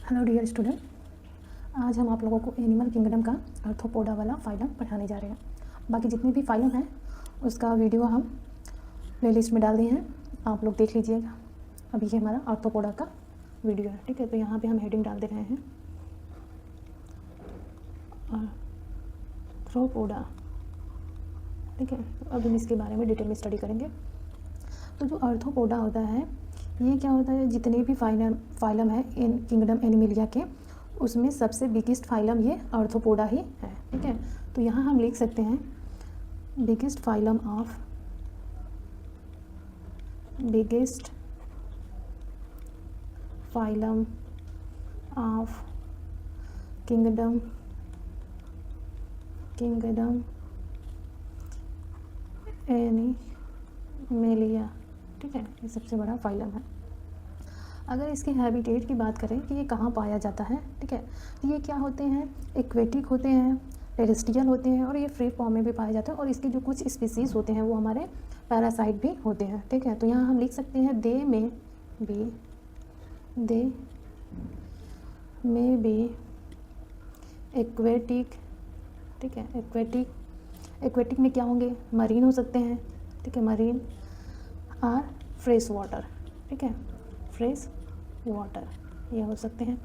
Hello dear student, आज हम आप लोगों को एनिमल किंगडम का आर्थ्रोपोडा वाला फाइलम पढ़ाने जा रहे हैं। बाकी जितने भी फाइलम हैं उसका वीडियो हम प्लेलिस्ट में डाल दिए हैं, आप लोग देख लीजिएगा। अभी ये हमारा आर्थ्रोपोडा का वीडियो है, ठीक है। तो यहाँ पे हम हेडिंग डाल दे रहे हैं आर्थ्रोपोडा, ठीक है। तो अब हम इसके बारे में डिटेल में स्टडी करेंगे। तो जो आर्थ्रोपोडा होता है, ये क्या होता है, जितने भी फाइलम है इन किंगडम एनिमलिया के, उसमें सबसे बिगेस्ट फाइलम ये आर्थ्रोपोडा ही है, ठीक है। तो यहाँ हम लिख सकते हैं biggest phylum of kingdom Animalia, ठीक है। ये सबसे बड़ा फाइलम है। अगर इसके हैबिटेट की बात करें कि ये कहाँ पाया जाता है, ठीक है, तो ये क्या होते हैं, एक्वेटिक होते हैं, टेरेस्ट्रियल होते हैं, और ये फ्री फॉर्म में भी पाए जाते हैं। और इसके जो कुछ स्पीसीज़ होते हैं वो हमारे पैरासाइट भी होते हैं, ठीक है। तो यहाँ हम लिख सकते हैं दे में बी एक्वेटिक, ठीक है। एक्वेटिक में क्या होंगे, मरीन हो सकते हैं, ठीक है, मरीन और फ्रेश वाटर, ठीक है, फ्रेश वाटर ये हो सकते हैं।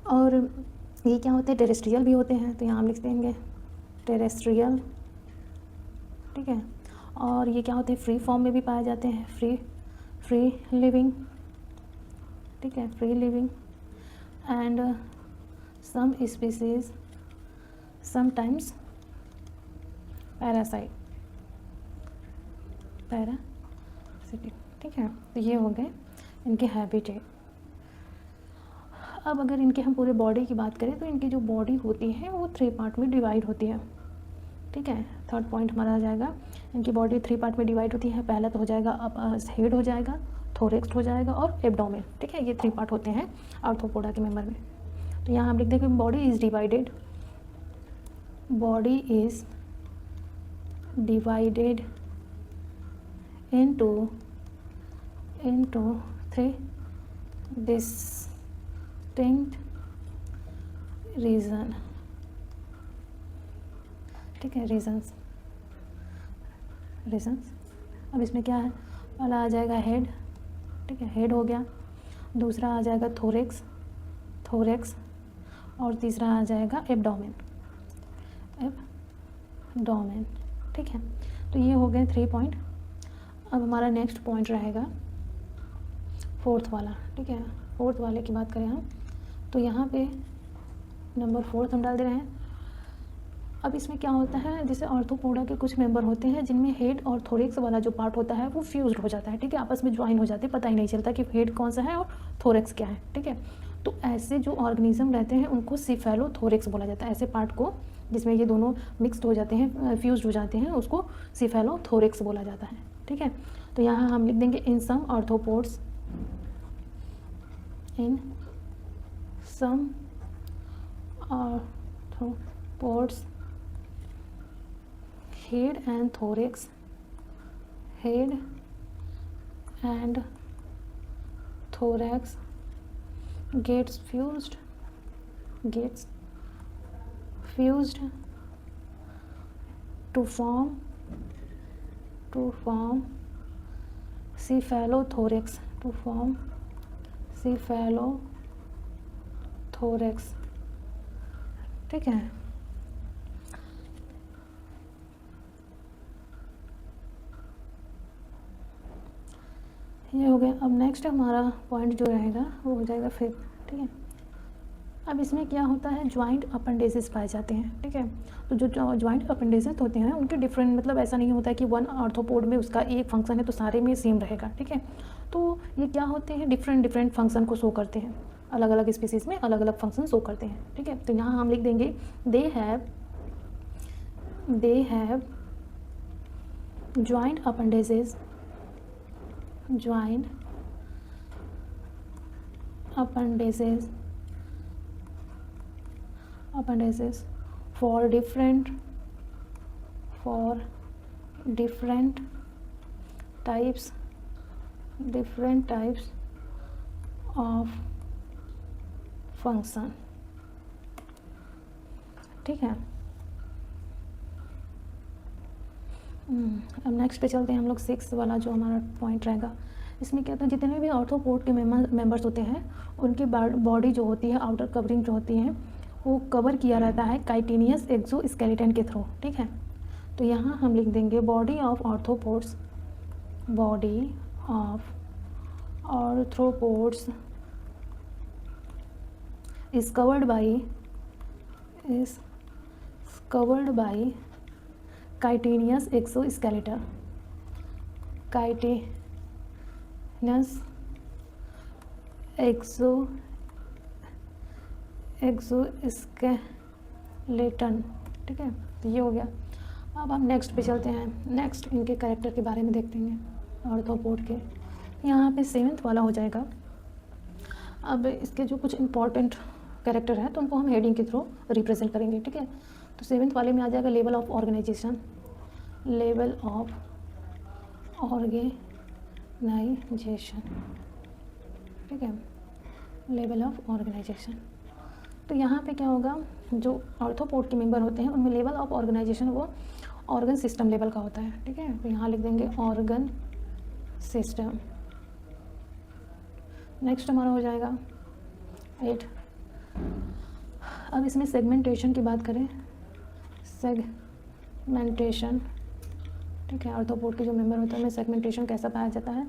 और ये क्या होते हैं, टेरेस्ट्रियल भी होते हैं, तो यहाँ हम लिख देंगे टेरेस्ट्रियल, ठीक है। और ये क्या होते हैं, फ्री फॉर्म में भी पाए जाते हैं, फ्री लिविंग, ठीक है, free living. And some species sometimes parasitic, ठीक है। तो ये हो गए इनके हैबिटेट। अब अगर इनके हम पूरे बॉडी की बात करें तो इनकी जो बॉडी होती है वो 3 पार्ट में डिवाइड होती है, ठीक है। थर्ड पॉइंट हमारा आ जाएगा, इनकी बॉडी 3 पार्ट में डिवाइड होती है। पहला तो हो जाएगा हेड हो जाएगा, थोरेक्स हो जाएगा और एब्डोमेन, ठीक है। ये 3 पार्ट होते हैं आर्थ्रोपोडा के मेंबर में। तो यहाँ हम लिख देंगे body is divided into 3 distinct region, ठीक है, रीजन्स। अब इसमें क्या है, पहला आ जाएगा हेड, ठीक है, हेड हो गया। दूसरा आ जाएगा थोरेक्स और तीसरा आ जाएगा एब्डोमेन, ठीक है। तो ये हो गए 3 पॉइंट। अब हमारा नेक्स्ट पॉइंट रहेगा 4th वाला, ठीक है। 4th वाले की बात करें हम तो यहाँ पे नंबर 4 हम डाल दे रहे हैं। अब इसमें क्या होता है, जैसे आर्थ्रोपोडा के कुछ मेंबर होते हैं जिनमें हेड और थोरेक्स वाला जो पार्ट होता है वो फ्यूज्ड हो जाता है, ठीक है, आपस में ज्वाइन हो जाते हैं, पता ही नहीं चलता कि हेड कौन सा है और थोरेक्स क्या है, ठीक है। तो ऐसे जो ऑर्गेनिज्म रहते हैं उनको सिफेलोथोरेक्स बोला जाता है। ऐसे पार्ट को जिसमें ये दोनों मिक्सड हो जाते हैं, फ्यूज्ड हो जाते हैं, उसको सिफेलोथोरेक्स बोला जाता है, ठीक है। तो यहाँ हम लिख देंगे इन सम arthropods head and thorax gets fused to form cephalothorax, ठीक है। ये हो गया। अब नेक्स्ट हमारा पॉइंट जो रहेगा वो हो जाएगा 5th, ठीक है। अब इसमें क्या होता है, ज्वाइंट अपेंडेजेस पाए जाते हैं, ठीक है। तो जो ज्वाइंट अपेंडेजेस होते हैं उनके डिफरेंट, मतलब ऐसा नहीं होता है कि वन आर्थ्रोपोड में उसका एक फंक्शन है तो सारे में सेम रहेगा, ठीक है। तो ये क्या होते हैं, डिफरेंट फंक्शन को शो करते हैं, अलग अलग स्पीसीज़ में अलग अलग फंक्शन शो करते हैं, ठीक है। तो यहाँ हम लिख देंगे they have joint appendages for different types of function, ठीक है। अब नेक्स्ट पे चलते हैं हम लोग 6 वाला जो हमारा पॉइंट रहेगा। इसमें क्या था, जितने भी ऑर्थोपोड के मेंबर्स होते हैं उनकी बॉडी जो होती है, आउटर कवरिंग जो होती है, वो कवर किया रहता है काइटिनियस एक्सोस्केलेटन के थ्रू, ठीक है। तो यहाँ हम लिख देंगे body of arthropods, body of arthropods is covered by chitinous exoskeleton, chitinous exoskeleton, ठीक है। तो ये हो गया। अब हम नेक्स्ट पे चलते हैं। नेक्स्ट इनके कैरेक्टर के बारे में देखते हैं आर्थ्रोपोड के। यहाँ पे 7th वाला हो जाएगा। अब इसके जो कुछ इंपॉर्टेंट कैरेक्टर है तो उनको हम हेडिंग के थ्रू रिप्रेजेंट करेंगे, ठीक है। तो 7th वाले में आ जाएगा level of organisation, level of organisation, ठीक है, लेवल ऑफ ऑर्गेनाइजेशन। तो यहाँ पे क्या होगा, जो आर्थ्रोपोड के मेंबर होते हैं उनमें लेवल ऑफ ऑर्गेनाइजेशन वो ऑर्गन सिस्टम लेवल का होता है, ठीक है। तो यहाँ लिख देंगे ऑर्गन सिस्टम। नेक्स्ट हमारा हो जाएगा 8। अब इसमें सेगमेंटेशन की बात करें, सेगमेंटेशन, ठीक है। आर्थ्रोपोड के जो मेंबर होते हैं उनमें सेगमेंटेशन कैसा पाया जाता है,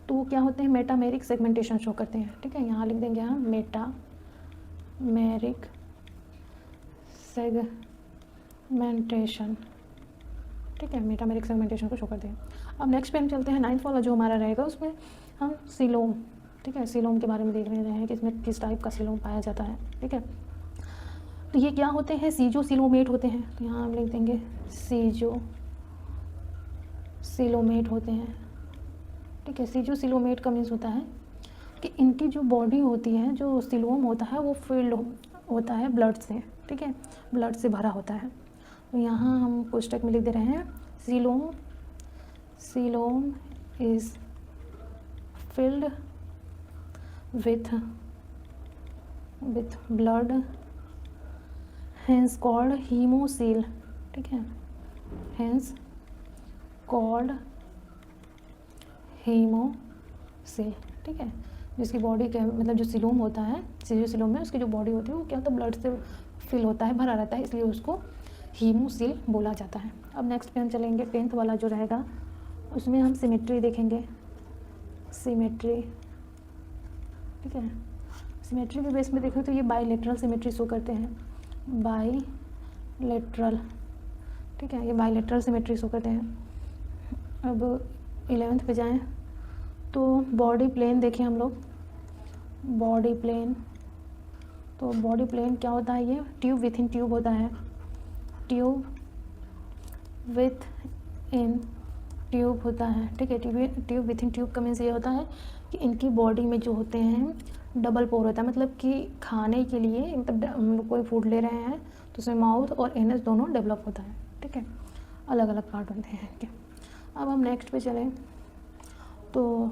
तो वो क्या होते हैं, मेटामेरिक सेगमेंटेशन शो करते हैं, ठीक है। यहाँ लिख देंगे हम मेटामेरिक सेगमेंटेशन, ठीक है, मेटामेरिक सेगमेंटेशन को शो करते हैं। अब नेक्स्ट पे हम चलते हैं 9th वाला जो हमारा रहेगा, उसमें हम सीलोम, ठीक है, सीलोम के बारे में देख रहे हैं कि इसमें किस टाइप का सीलोम पाया जाता है, ठीक है। तो ये क्या होते हैं, सीजो सीलोमेट होते हैं। तो यहाँ हम लिख देंगे सीजो सीलोमेट होते हैं, ठीक है। सीजो सीलोमेट का मीन्स होता है कि इनकी जो बॉडी होती है, जो सीलोम होता है वो फिल्ड होता है ब्लड से, ठीक है, ब्लड से भरा होता है। तो यहाँ हम पुस्तक में लिख दे रहे हैं coelom is filled with blood, hence called hemocoel, ठीक है, hence called hemocoel, ठीक है। जिसकी बॉडी के मतलब जो सिलोम होता है, सीजो सिलोम में उसकी जो बॉडी होती है वो क्या होता है, ब्लड से फिल होता है, भरा रहता है, इसलिए उसको हीमोसील बोला जाता है। अब नेक्स्ट पे हम चलेंगे 10th वाला जो रहेगा, उसमें हम सिमेट्री देखेंगे, सिमेट्री, ठीक है। सिमेट्री के बेस में देखें तो ये बाईलेटरल सिमेट्री शो करते हैं, बाईलेटरल, ठीक है, ये बाईलेटरल सिमेट्री शो करते हैं। अब 11th पे जाएं तो बॉडी प्लेन देखें हम लोग, बॉडी प्लेन। तो बॉडी प्लेन क्या होता है, ये ट्यूब विथ इन ट्यूब होता है, ट्यूब विथ इन ट्यूब होता है, ठीक है। ट्यूब विथ इन ट्यूब का मीन्स ये होता है कि इनकी बॉडी में जो होते हैं डबल पोर होता है, मतलब कि खाने के लिए मतलब हम लोग कोई फूड ले रहे हैं तो उसमें माउथ और एनस दोनों डेवलप होता है, ठीक है, अलग अलग पार्ट होते हैं इनके। अब हम नेक्स्ट पे चलें तो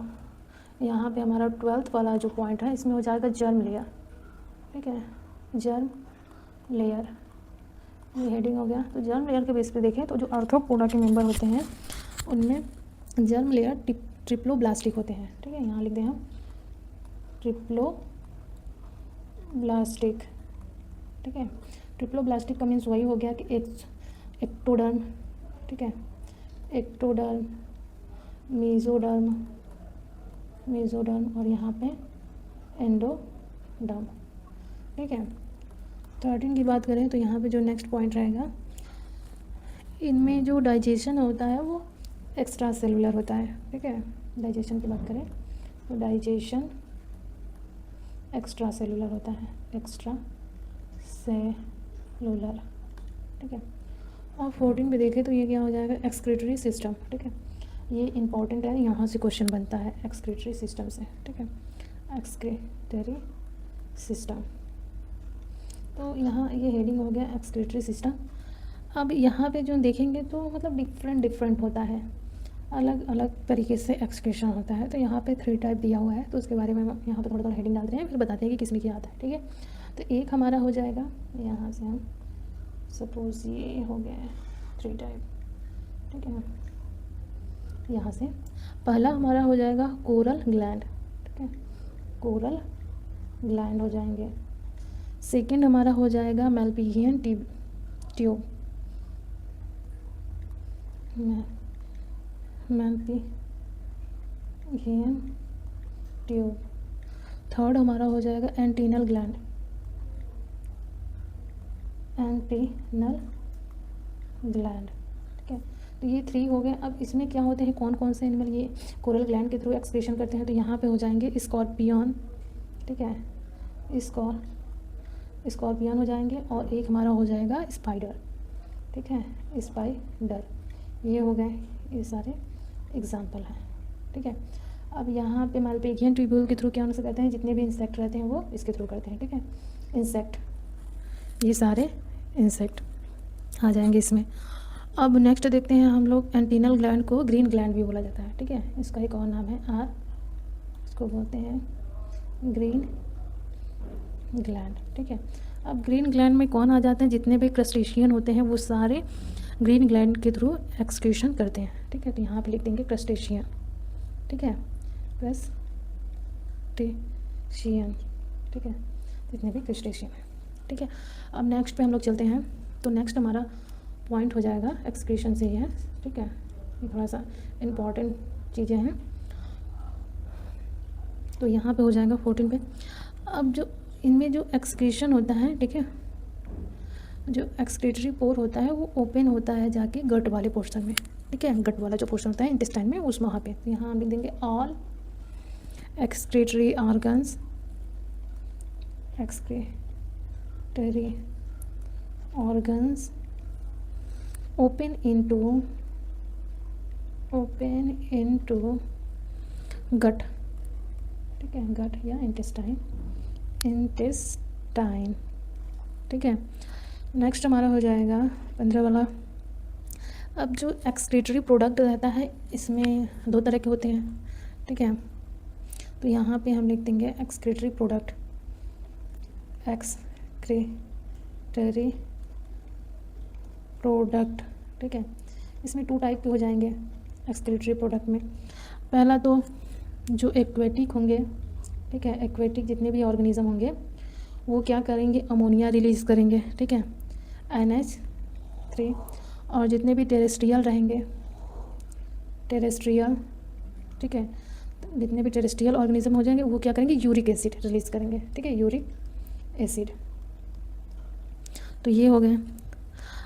यहाँ पे हमारा 12th वाला जो पॉइंट है इसमें हो जाएगा जर्म लेयर, ठीक है, जर्म लेयर, ये हेडिंग हो गया। तो जर्म लेयर के बेस पे देखें तो जो आर्थ्रोपोडा के मेंबर होते हैं उनमें जर्म लेयर ट्रिप्लोब्लास्टिक होते हैं, ठीक है। यहाँ लिख दें हम ट्रिप्लोब्लास्टिक, ठीक है। ट्रिप्लोब्लास्टिक का मीन्स वही हो गया कि एक्टोडर्म, ठीक है, एक्टोडर्म, मेसोडर्म और यहाँ पे एंडोडर्म, ठीक है। 13 की बात करें तो यहाँ पे जो नेक्स्ट पॉइंट रहेगा, इनमें जो डाइजेशन होता है वो एक्स्ट्रा सेलुलर होता है, ठीक है। डाइजेशन की बात करें तो डाइजेशन एक्स्ट्रा सेलुलर होता है, एक्स्ट्रा सेलुलर, ठीक है। और 14 पे देखें तो ये क्या हो जाएगा, एक्सक्रीटरी सिस्टम, ठीक है। ये इंपॉर्टेंट है, यहाँ से क्वेश्चन बनता है एक्सक्रीटरी सिस्टम से, ठीक है, एक्सक्रीटरी सिस्टम। तो यहाँ ये हेडिंग हो गया एक्सक्रीटरी सिस्टम। अब यहाँ पे जो देखेंगे तो मतलब डिफरेंट होता है, अलग अलग तरीके से एक्सक्रीशन होता है। तो यहाँ पे 3 टाइप दिया हुआ है, तो उसके बारे में हम यहाँ पे थोड़ा हेडिंग डालते हैं, फिर बताते हैं कि किस में क्या आता है, ठीक है। तो एक हमारा हो जाएगा, यहाँ से हम सपोज ये हो गया है 3 टाइप, ठीक है। यहाँ से पहला हमारा हो जाएगा कोरल ग्लैंड, ठीक है, कोरल ग्लैंड हो जाएंगे। सेकंड हमारा हो जाएगा मैल्पिघियन ट्यूब, मैल्पिघियन ट्यूब। थर्ड हमारा हो जाएगा एंटीनल ग्लैंड, एंटीनल ग्लैंड, ठीक है। तो ये 3 हो गए। अब इसमें क्या होते हैं, कौन कौन से एनिमल ये कोरल ग्लैंड के थ्रू एक्सक्रीशन करते हैं, तो यहाँ पे हो जाएंगे स्कॉर्पियन, ठीक है, स्कॉर्पियन हो जाएंगे। और एक हमारा हो जाएगा स्पाइडर, ठीक है, स्पाइडर। ये हो गए, ये सारे एग्जाम्पल हैं, ठीक है। अब यहाँ पे मैल्पिघियन ट्यूब्यूल के थ्रू क्या होने से करते हैं, जितने भी इंसेक्ट रहते हैं वो इसके थ्रू करते हैं, ठीक है, इंसेक्ट, ये सारे इंसेक्ट आ जाएंगे इसमें। अब नेक्स्ट देखते हैं हम लोग एंटीनल ग्लैंड को ग्रीन ग्लैंड भी बोला जाता है, ठीक है, इसका एक और नाम है इसको बोलते हैं ग्रीन ग्लैंड, ठीक है। अब ग्रीन ग्लैंड में कौन आ जाते हैं, जितने भी क्रस्टेशियन होते हैं वो सारे ग्रीन ग्लैंड के थ्रू एक्सक्रीशन करते हैं, ठीक है। तो यहाँ पे लिख देंगे क्रस्टेशियन, ठीक है, क्रस्टेशियन, ठीक है, जितने भी क्रस्टेशियन है, ठीक है। अब नेक्स्ट पे हम लोग चलते हैं। तो नेक्स्ट हमारा पॉइंट हो जाएगा एक्सक्रीशन से ही है, ठीक है, ये थोड़ा सा इम्पॉर्टेंट चीज़ें हैं। तो यहाँ पे हो जाएगा 14 पे। अब जो इनमें जो एक्सक्रीशन होता है, ठीक है, जो एक्सक्रीटरी पोर होता है वो ओपन होता है जाके गट वाले पोर्शन में, ठीक है, गट वाला जो पोर्शन होता है इंटेस्टाइन में, उस वहाँ पे। तो यहाँ हम लिख देंगे all excretory organs, excretory organs open into gut, ठीक है, गट या इंटेस्टाइन, ठीक है। नेक्स्ट हमारा हो जाएगा 15 वाला। अब जो एक्सक्रीटरी प्रोडक्ट रहता है इसमें 2 तरह के होते हैं, ठीक है। तो यहाँ पे हम लिख देंगे एक्सक्रीटरी प्रोडक्ट, एक्सक्रीटरी प्रोडक्ट, ठीक है। इसमें 2 टाइप के हो जाएंगे एक्सक्रीटरी प्रोडक्ट में। पहला तो जो एक्वेटिक होंगे, ठीक है, एक्वेटिक जितने भी ऑर्गेनिज्म होंगे वो क्या करेंगे, अमोनिया रिलीज़ करेंगे, ठीक है, NH3। और जितने भी टेरेस्ट्रियल रहेंगे, टेरेस्ट्रियल, ठीक है, जितने भी टेरेस्ट्रियल ऑर्गेनिज्म हो जाएंगे वो क्या करेंगे, यूरिक एसिड रिलीज़ करेंगे, ठीक है, यूरिक एसिड। तो ये हो गए।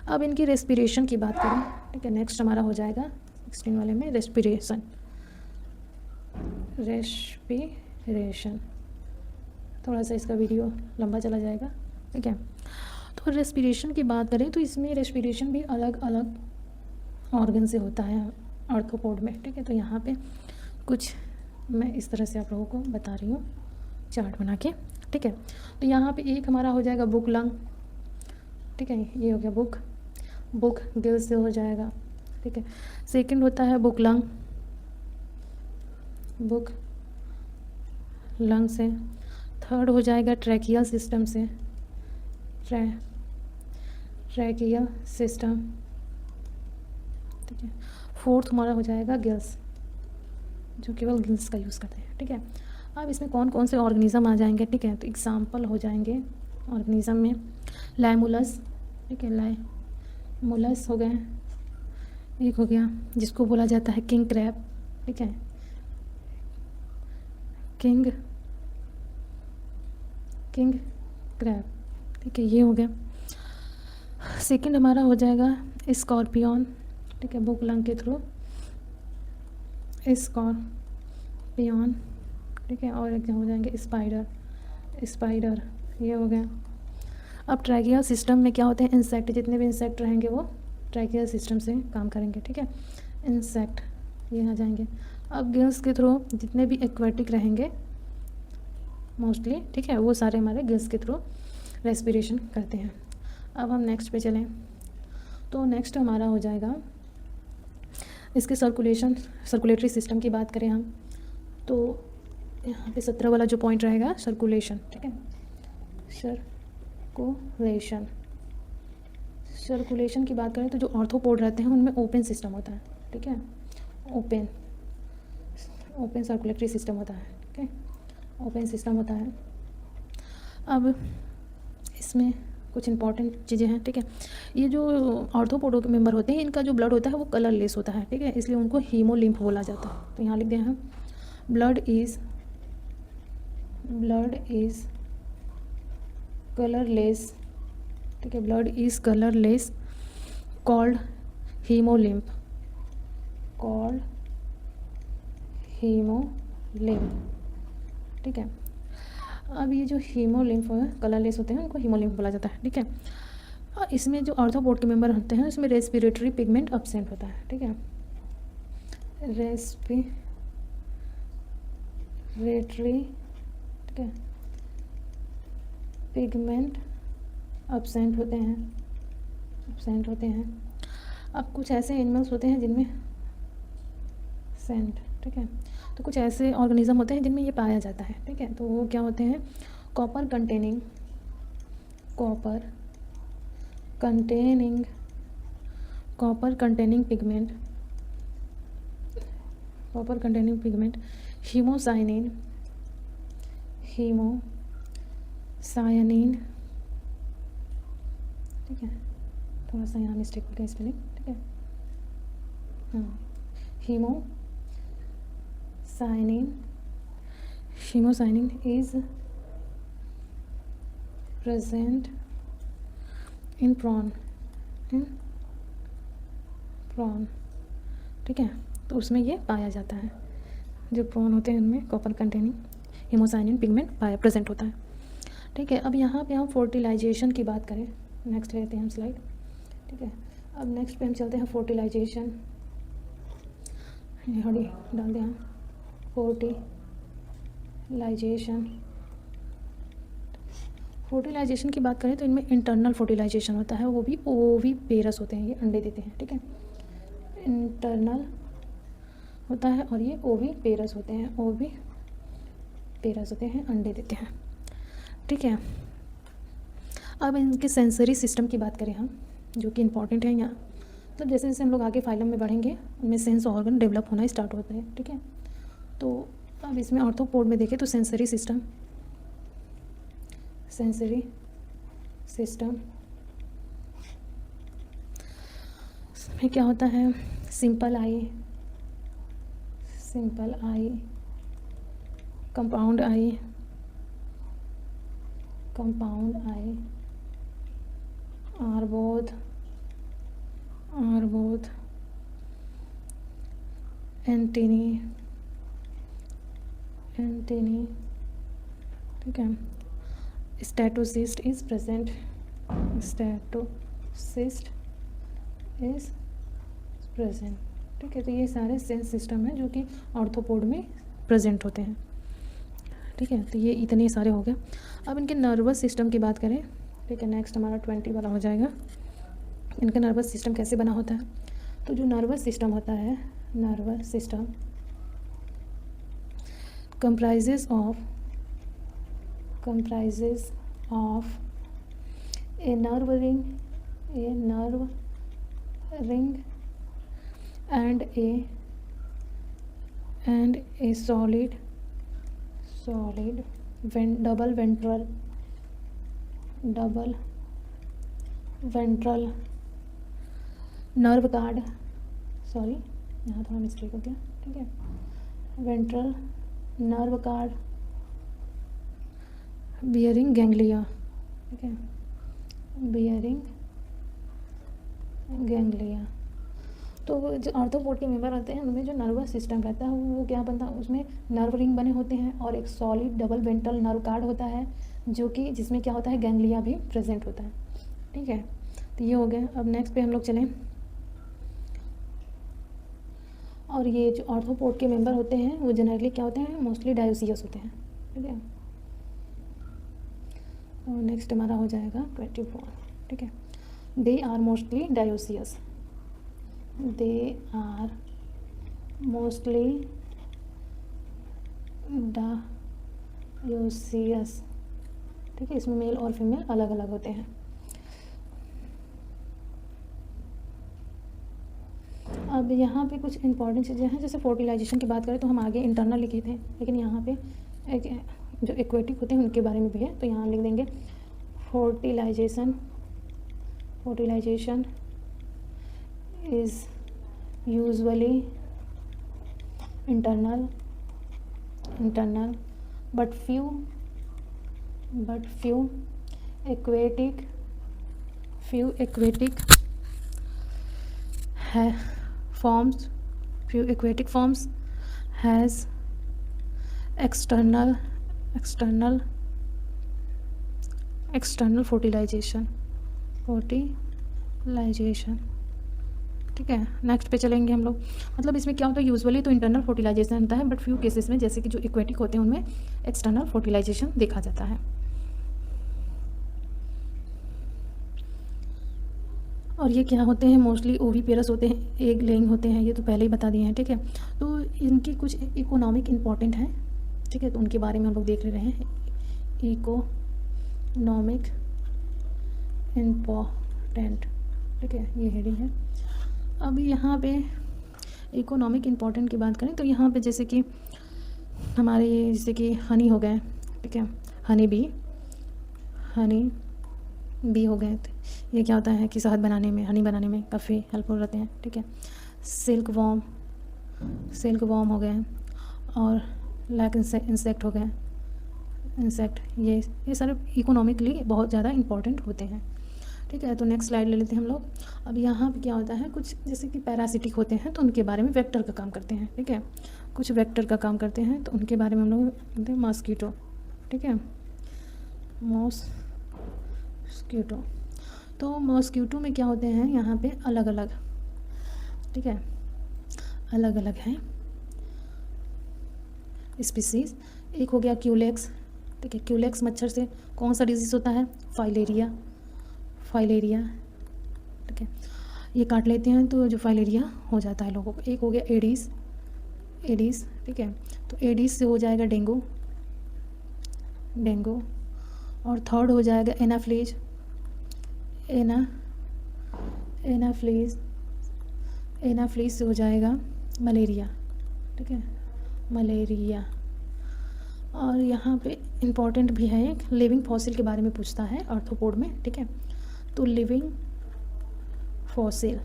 अब इनकी रेस्पिरेशन की बात करें, ठीक है, नेक्स्ट हमारा हो जाएगा 16 वाले में रेस्पिरेशन, थोड़ा सा इसका वीडियो लंबा चला जाएगा, ठीक है। तो रेस्पिरेशन की बात करें तो इसमें रेस्पिरेशन भी अलग अलग ऑर्गन से होता है आर्थ्रोपोड में, ठीक है। तो यहाँ पे कुछ मैं इस तरह से आप लोगों को बता रही हूँ चार्ट बना के, ठीक है। तो यहाँ पे एक हमारा हो जाएगा बुक लंग, ठीक है, ये हो गया बुक गिल से हो जाएगा, ठीक है। सेकंड होता है बुक लंग से। थर्ड हो जाएगा ट्रैकियल सिस्टम से, ट्रैकियल सिस्टम, ठीक है। फोर्थ हमारा हो जाएगा गिल्स, जो केवल गिल्स का यूज़ करते हैं, ठीक है। अब इसमें कौन कौन से ऑर्गेनिज्म आ जाएंगे, ठीक है। तो एग्जाम्पल हो जाएंगे ऑर्गेनिज्म में लाइमुलस, ठीक है, लाइमुलस हो गए। एक हो गया जिसको बोला जाता है किंग क्रैब, ठीक है, किंग क्रैब, ठीक है, ये हो गया। सेकंड हमारा हो जाएगा स्कॉर्पियन, ठीक है, बुक लंग के थ्रू स्कॉर्पियन, ठीक है। और एक हो जाएंगे स्पाइडर, ये हो गया। अब ट्रैकियल सिस्टम में क्या होते हैं, इंसेक्ट, जितने भी इंसेक्ट रहेंगे वो ट्रैकियल सिस्टम से काम करेंगे, ठीक है, इंसेक्ट, ये आ जाएंगे। अब गिल्स के थ्रू जितने भी एक्वेटिक रहेंगे मोस्टली, ठीक है, वो सारे हमारे गिल्स के थ्रू रेस्पिरेशन करते हैं। अब हम नेक्स्ट पे चलें तो नेक्स्ट हमारा हो जाएगा इसके सर्कुलेटरी सिस्टम की बात करें हम तो यहाँ पे 17 वाला जो पॉइंट रहेगा सर्कुलेशन, ठीक है, सर्कुलेशन की बात करें तो जो ऑर्थोपोड रहते हैं उनमें ओपन सिस्टम होता है, ठीक है, ओपन सर्कुलेटरी सिस्टम होता है, ठीक है, ओपन सिस्टम होता है। अब इसमें कुछ इंपॉर्टेंट चीज़ें हैं, ठीक है। ये जो ऑर्थोपोडो के मेंबर होते हैं इनका जो ब्लड होता है वो कलरलेस होता है, ठीक है, इसलिए उनको हीमोलिम्फ बोला जाता है। तो यहाँ लिख दिया है ब्लड इज़ कलरलेस, ठीक है, blood is colourless called haemolymph, ठीक है। अब ये जो हीमोलिम्फ कलरलेस होते हैं उनको हीमोलिम्फ बोला जाता है, ठीक है। इसमें जो ऑर्थोपोड के मेंबर होते हैं इसमें रेस्पिरेटरी पिगमेंट एब्सेंट होता है, ठीक है, रेस्पिरेटरी, ठीक है, पिगमेंट एब्सेंट होते हैं। अब कुछ ऐसे एनिमल्स होते हैं जिनमें सेंट, ठीक है, तो कुछ ऐसे ऑर्गेनिज्म होते हैं जिनमें ये पाया जाता है, ठीक है, तो वो क्या होते हैं, कॉपर कंटेनिंग पिगमेंट, हीमोसायनिन, ठीक है, थोड़ा सा यहाँ मिस्टेक हो गया स्पेलिंग, ठीक है, हाँ, haemocyanin is present in prawn, ठीक है, तो उसमें ये पाया जाता है, जो प्रॉन होते हैं उनमें copper containing haemocyanin pigment present होता है, ठीक है। अब यहाँ पे हम फर्टिलाइजेशन की बात करें, नेक्स्ट लेते हैं हम स्लाइड, ठीक है। अब नेक्स्ट पे हम चलते हैं फर्टिलाइजेशन, हड़ी डाल दें हम फर्टिलाइजेशन की बात करें तो इनमें इंटरनल फर्टिलाइजेशन होता है, वो भी ओवीपेरस होते हैं, ये अंडे देते हैं, ठीक है, इंटरनल होता है और ये ओवीपेरस होते हैं, अंडे देते हैं, ठीक है। अब इनके सेंसरी सिस्टम की बात करें हम, जो कि इम्पॉर्टेंट है यहाँ, तो जैसे जैसे हम लोग आगे फाइलम में बढ़ेंगे उनमें सेंस ऑर्गन डेवलप होना स्टार्ट होता है, ठीक है। तो अब इसमें ऑर्थोपोड में देखें तो सेंसरी सिस्टम में क्या होता है, simple eye, compound eye, are both antennae, ठीक है, स्टैटोसिस्ट इज प्रेजेंट, ठीक है। तो ये सारे सेंस सिस्टम हैं जो कि ऑर्थोपोड में प्रेजेंट होते हैं, ठीक है। तो ये इतने सारे हो गए। अब इनके नर्वस सिस्टम की बात करें, ठीक है, नेक्स्ट हमारा 20 वाला हो जाएगा। इनका नर्वस सिस्टम कैसे बना होता है, तो जो नर्वस सिस्टम होता है, nervous system comprises of a nerve ring and a solid double ventral nerve card, sorry यहाँ थोड़ा मिस्टेक हो गया, ठीक है, ventral nerve card bearing ganglia, ठीक है, बियरिंग गैंग्लिया। तो जो ऑर्थोपोड के मेंबर आते हैं उनमें जो नर्वस सिस्टम रहता है वो क्या बनता है, उसमें नर्व रिंग बने होते हैं और एक solid double ventral nerve card होता है, जो कि जिसमें क्या होता है, गैंग्लिया भी प्रेजेंट होता है, ठीक है। तो ये हो गया। अब नेक्स्ट पे हम लोग चलें, और ये जो ऑर्थोपोड के मेंबर होते हैं वो जनरली क्या होते हैं, मोस्टली डायोसियस होते हैं, ठीक है। और नेक्स्ट हमारा हो जाएगा 24, ठीक है। दे आर मोस्टली डायोसियस, ठीक है, इसमें मेल और फीमेल अलग अलग होते हैं। अब यहाँ पे कुछ इंपॉर्टेंट चीज़ें हैं, जैसे फर्टिलाइजेशन की बात करें तो हम आगे इंटरनल लिखे थे, लेकिन यहाँ पे एक जो एक्वेटिक होते हैं उनके बारे में भी है, तो यहाँ लिख देंगे fertilisation is usually internal but few aquatic forms has external fertilization। ठीक है, नेक्स्ट पे चलेंगे हम लोग। मतलब इसमें क्या होता है, यूजुअली तो इंटरनल फर्टिलाइजेशन होता है, बट फ्यू केसेस में जैसे कि जो एक्वेटिक होते हैं उनमें एक्सटर्नल फर्टिलाइजेशन देखा जाता है। और ये क्या होते हैं, मोस्टली ओवीपेरस होते हैं, एग लेइंग होते हैं, ये तो पहले ही बता दिए हैं। ठीक है, तो इनकी कुछ इकोनॉमिक इम्पॉर्टेंट हैं। ठीक है, तो उनके बारे में हम लोग देख ले रहे हैं। इकोनॉमिक इम्पॉर्टेंट, ठीक है, ये हेडिंग है। अब यहाँ पे इकोनॉमिक इम्पॉर्टेंट की बात करें तो यहाँ पे जैसे कि हमारे जैसे कि हनी हो गए, ठीक है, हनी बी हो गए। तो ये क्या होता है कि शहद बनाने में, हनी बनाने में काफ़ी हेल्पफुल रहते हैं। ठीक है, सिल्क वॉर्म हो गए, और लैक इंसेक्ट हो गए, ये सारे इकोनॉमिकली बहुत ज़्यादा इम्पॉर्टेंट होते हैं। ठीक है, तो नेक्स्ट स्लाइड ले लेते हैं हम लोग। अब यहाँ पे क्या होता है, कुछ जैसे कि पैरासिटिक होते हैं तो उनके बारे में वेक्टर का काम करते हैं। ठीक है, कुछ वेक्टर का काम करते हैं तो उनके बारे में हम लोग बोलते हैं मॉस्किटो। ठीक है, मॉस्किटो, तो मॉस्किटो में क्या होते हैं, यहाँ पे अलग अलग, ठीक है, अलग अलग हैं स्पीसीज़। एक हो गया क्यूलेक्स। ठीक है, क्यूलेक्स मच्छर से कौन सा डिजीज़ होता है, फाइलेरिया। ठीक है, ये काट लेते हैं तो जो फाइलेरिया हो जाता है लोगों को। एक हो गया एडीज। ठीक है, तो एडीज से हो जाएगा डेंगू, और थर्ड हो जाएगा एनाफ्लीज। एनाफ्लीज से हो जाएगा मलेरिया। ठीक है, मलेरिया। और यहाँ पे इम्पॉर्टेंट भी है, एक लिविंग फॉसिल के बारे में पूछता है आर्थ्रोपोड में। ठीक है, तो लिविंग फॉसिल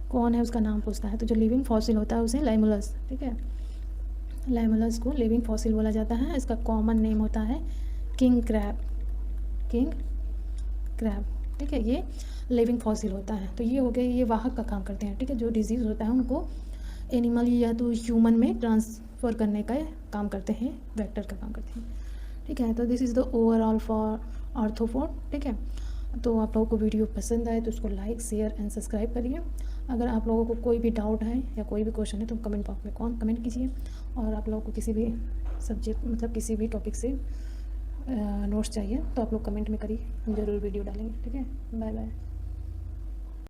कौन है उसका नाम पूछता है, तो जो लिविंग फॉसिल होता है उसे लाइमुलस। ठीक है, लाइमुलस को लिविंग फॉसिल बोला जाता है। इसका कॉमन नेम होता है किंग क्रैब। ठीक है, ये लिविंग फॉसिल होता है। तो ये हो गया, ये वाहक का काम करते हैं। ठीक है, जो डिजीज़ होता है उनको एनिमल या तो ह्यूमन में ट्रांसफ़र करने का काम करते हैं, वेक्टर का काम करते हैं। ठीक है, तो this is the overall for arthropod. ठीक है, तो आप लोगों को वीडियो पसंद आए तो उसको लाइक, शेयर एंड सब्सक्राइब करिए। अगर आप लोगों को कोई भी डाउट है या कोई भी क्वेश्चन है तो कमेंट बॉक्स में कमेंट कीजिए। और आप लोगों को किसी भी सब्जेक्ट मतलब किसी भी टॉपिक से नोट्स चाहिए तो आप लोग कमेंट में करिए, हम ज़रूर वीडियो डालेंगे। ठीक है, बाय बाय।